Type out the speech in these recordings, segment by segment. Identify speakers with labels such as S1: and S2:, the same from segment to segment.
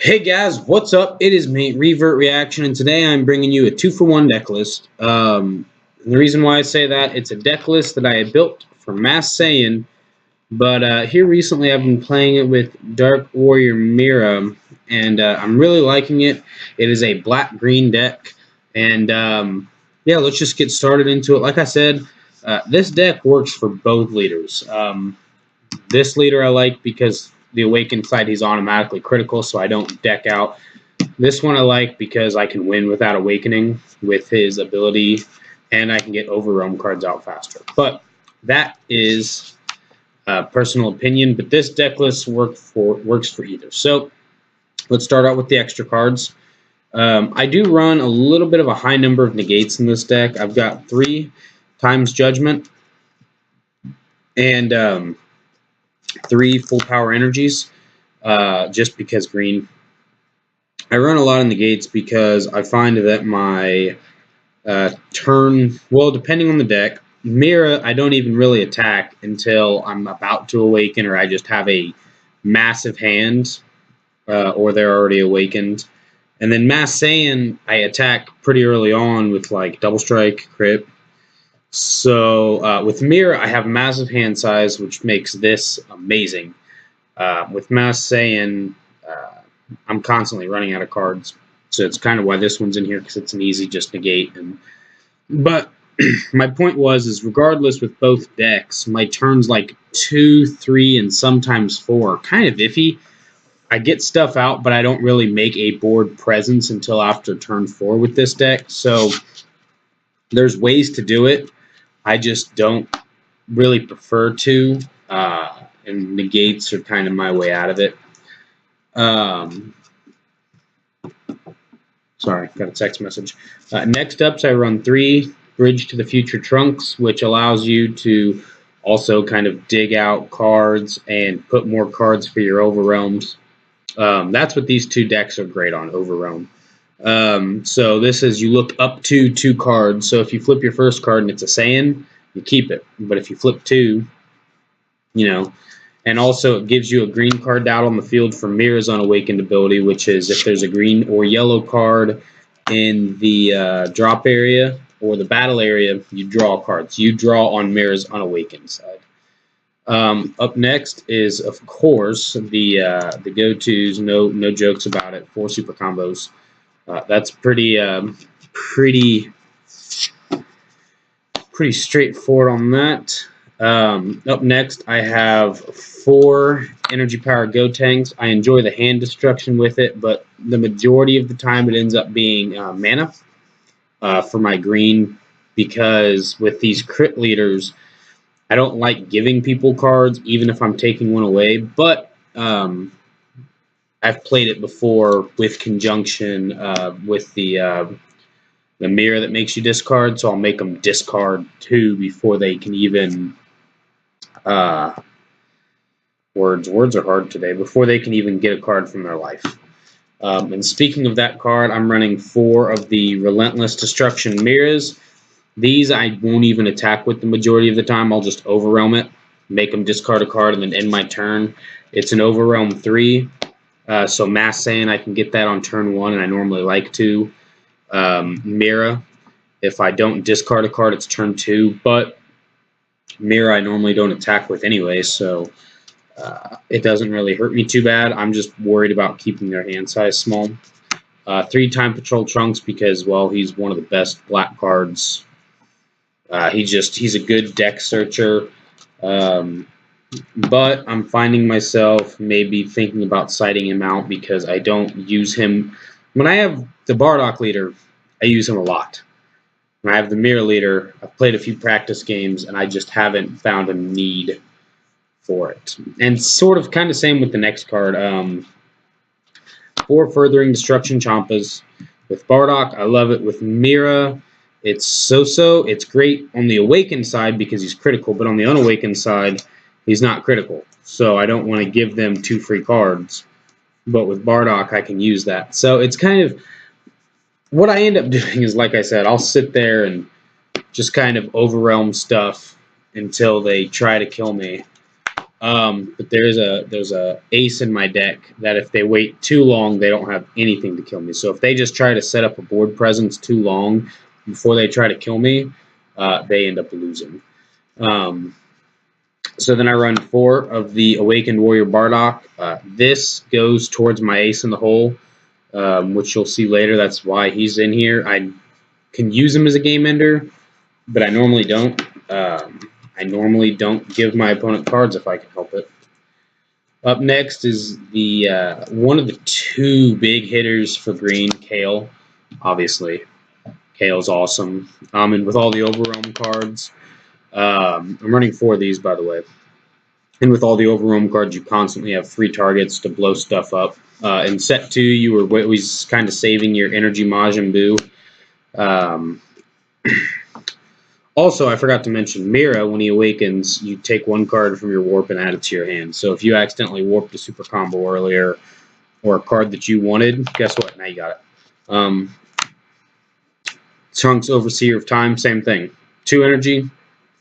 S1: Hey guys, what's up? It is me, Revert Reaction, and today I'm bringing you a 2-for-1 deck list. The reason why I say that, it's a deck list that I had built for Mass Saiyan, but here recently I've been playing it with Dark Warrior Mira, and I'm really liking it. It is a black-green deck, and yeah, let's just get started into it. Like I said, this deck works for both leaders. This leader I like because the Awakened side he's automatically critical, so I don't deck out. This one I like because I can win without Awakening with his ability, and I can get Overwhelm cards out faster. But that is personal opinion, but this deck list works for either. So let's start out with the extra cards. I do run a little bit of a high number of negates in this deck. I've got 3 times Judgment and 3 full power energies, just because green. I run a lot of negates because I find that my turn, well, depending on the deck, Mira, I don't even really attack until I'm about to awaken or I just have a massive hand, or they're already awakened. And then Mass Saiyan, I attack pretty early on with like Double Strike, Crit. So with Mira, I have massive hand size, which makes this amazing. With Mass Saiyan, I'm constantly running out of cards, so it's kind of why this one's in here, because it's an easy just negate. But my point is regardless with both decks, my turns like 2, 3, and sometimes 4 are kind of iffy. I get stuff out, but I don't really make a board presence until after turn 4 with this deck. So there's ways to do it. I just don't really prefer to, and negates are kind of my way out of it. Sorry, got a text message. Next up, I run 3 Bridge to the Future Trunks, which allows you to also kind of dig out cards and put more cards for your Overwhelms. That's what these 2 decks are great on, Overwhelm. So this is, you look up to 2 cards. So if you flip your first card and it's a Saiyan, you keep it. But if you flip 2, and also it gives you a green card out on the field for Mira's Unawakened ability, which is if there's a green or yellow card in the drop area or the battle area, you draw cards. You draw on Mira's Unawakened side. Up next is, of course, the go-tos. No jokes about it. 4 super combos. That's pretty straightforward on that. Up next, I have 4 Energy Power Gotenks. I enjoy the hand destruction with it, but the majority of the time it ends up being mana for my green, because with these crit leaders, I don't like giving people cards, even if I'm taking one away, but I've played it before with conjunction with the Mira that makes you discard, so I'll make them discard 2 before they can even words are hard today, before they can even get a card from their life. And speaking of that card, I'm running 4 of the Relentless Destruction Miras. These I won't even attack with the majority of the time. I'll just Overwhelm it, make them discard a card, and then end my turn. It's an Overwhelm 3, so Mass Saiyan, I can get that on turn 1, and I normally like to. Mira, if I don't discard a card, it's turn 2, but Mira I normally don't attack with anyway, so it doesn't really hurt me too bad. I'm just worried about keeping their hand size small. 3 Time Patrol Trunks because, well, he's one of the best black cards. He's a good deck searcher, but I'm finding myself maybe thinking about siding him out because I don't use him. When I have the Bardock leader, I use him a lot. When I have the Mira leader, I've played a few practice games, and I just haven't found a need for it. And sort of kind of same with the next card. 4 Furthering Destruction Champas. With Bardock, I love it. With Mira, it's so-so. It's great on the Awakened side because he's critical, but on the Unawakened side, he's not critical. So I don't want to give them 2 free cards. But with Bardock, I can use that. So it's kind of, what I end up doing is, like I said, I'll sit there and just kind of overwhelm stuff until they try to kill me. But there's a ace in my deck that if they wait too long, they don't have anything to kill me. So if they just try to set up a board presence too long before they try to kill me, they end up losing. So then I run 4 of the Awakened Warrior Bardock. This goes towards my ace in the hole, which you'll see later. That's why he's in here. I can use him as a game ender, but I normally don't. I normally don't give my opponent cards if I can help it. Up next is the one of the 2 big hitters for green, Kale. Obviously, Kale's awesome. And with all the Overwhelm cards, I'm running 4 of these, by the way. And with all the Overwhelm cards, you constantly have free targets to blow stuff up. In set 2, you were always kind of saving your energy Majin Buu. Also, I forgot to mention, Mira, when he awakens, you take 1 card from your warp and add it to your hand. So if you accidentally warped a super combo earlier, or a card that you wanted, guess what? Now you got it. Chunks Overseer of Time, same thing. 2 energy,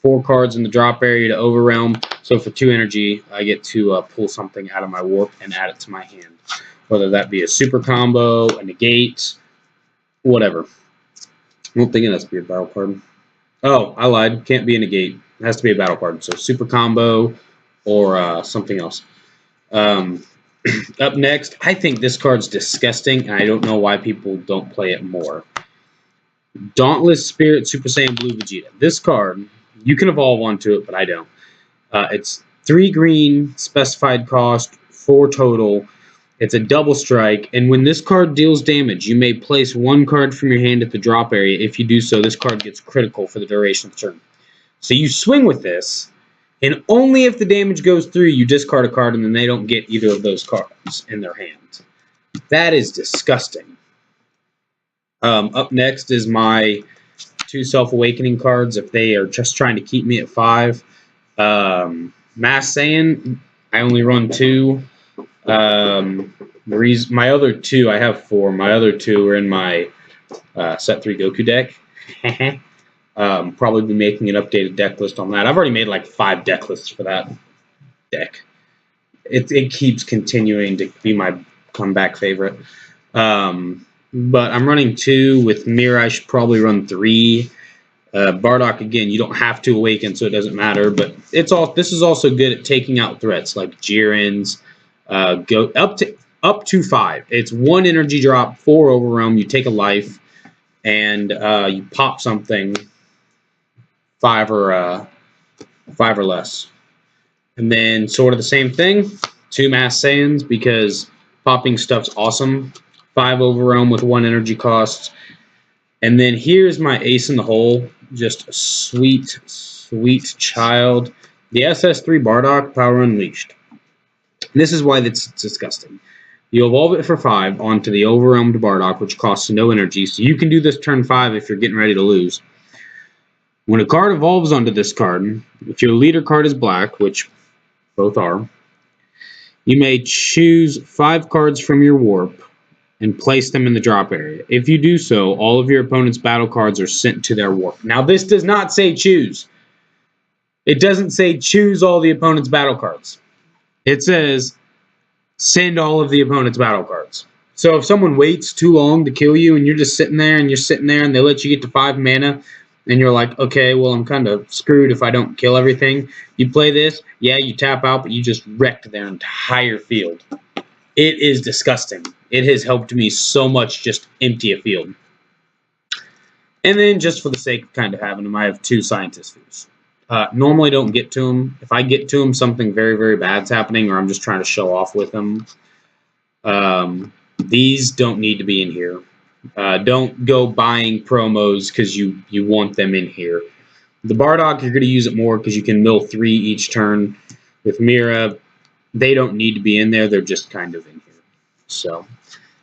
S1: 4 cards in the drop area to Overwhelm. So for 2 energy, I get to pull something out of my warp and add it to my hand. Whether that be a super combo, a negate, whatever. I don't think it has to be a battle card. Oh, I lied. Can't be a negate. It has to be a battle card. So super combo or something else. Up next, I think this card's disgusting, and I don't know why people don't play it more. Dauntless Spirit Super Saiyan Blue Vegeta. This card, you can evolve onto it, but I don't. It's 3 green, specified cost, 4 total. It's a double strike, and when this card deals damage, you may place 1 card from your hand at the drop area. If you do so, this card gets critical for the duration of the turn. So you swing with this, and only if the damage goes through, you discard a card, and then they don't get either of those cards in their hand. That is disgusting. Up next is my 2 Self-Awakening cards, if they are just trying to keep me at 5. Mass Saiyan, I only run 2. My other 2, I have 4. My other 2 are in my set 3 Goku deck. Probably be making an updated deck list on that. I've already made like 5 deck lists for that deck. It keeps continuing to be my comeback favorite. But I'm running 2 with Mira. I should probably run 3. Bardock, again, you don't have to awaken, so it doesn't matter. But this is also good at taking out threats like Jiren's. Go up to 5. It's 1 energy drop, 4 Overwhelm. You take a life, and you pop something 5 or less. And then sort of the same thing. 2 Mass Saiyans because popping stuff's awesome. 5 Overwhelm with 1 energy cost. And then here's my ace in the hole. Just a sweet, sweet child. The SS3 Bardock, Power Unleashed. This is why that's disgusting. You evolve it for 5 onto the Overwhelmed Bardock, which costs no energy, so you can do this turn 5 if you're getting ready to lose. When a card evolves onto this card, if your leader card is black, which both are, you may choose 5 cards from your warp and place them in the drop area. If you do so, all of your opponent's battle cards are sent to their warp. Now, this does not say choose. It doesn't say choose all the opponent's battle cards. It says send all of the opponent's battle cards. So if someone waits too long to kill you and you're just sitting there and they let you get to 5 mana and you're like, okay, well, I'm kind of screwed if I don't kill everything. You play this, yeah, you tap out, but you just wrecked their entire field. It is disgusting. It has helped me so much just empty a field. And then just for the sake of kind of having them, I have 2 Scientist Foods. Normally don't get to them. If I get to them, something very, very bad's happening or I'm just trying to show off with them. These don't need to be in here. Don't go buying promos because you want them in here. The Bardock, you're going to use it more because you can mill 3 each turn. With Mira, they don't need to be in there. They're just kind of in here. So,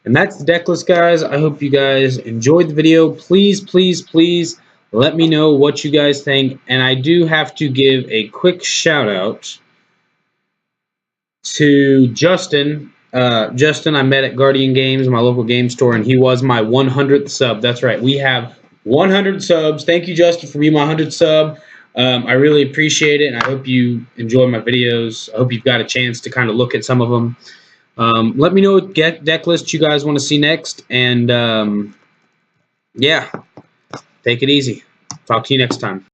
S1: and that's the deck list, guys. I hope you guys enjoyed the video. Please, please, please let me know what you guys think. And I do have to give a quick shout out to Justin. Justin, I met at Guardian Games, my local game store, and he was my 100th sub. That's right. We have 100 subs. Thank you, Justin, for being my 100th sub. I really appreciate it, and I hope you enjoy my videos. I hope you've got a chance to kind of look at some of them. Let me know what deck lists you guys want to see next, and yeah, take it easy. Talk to you next time.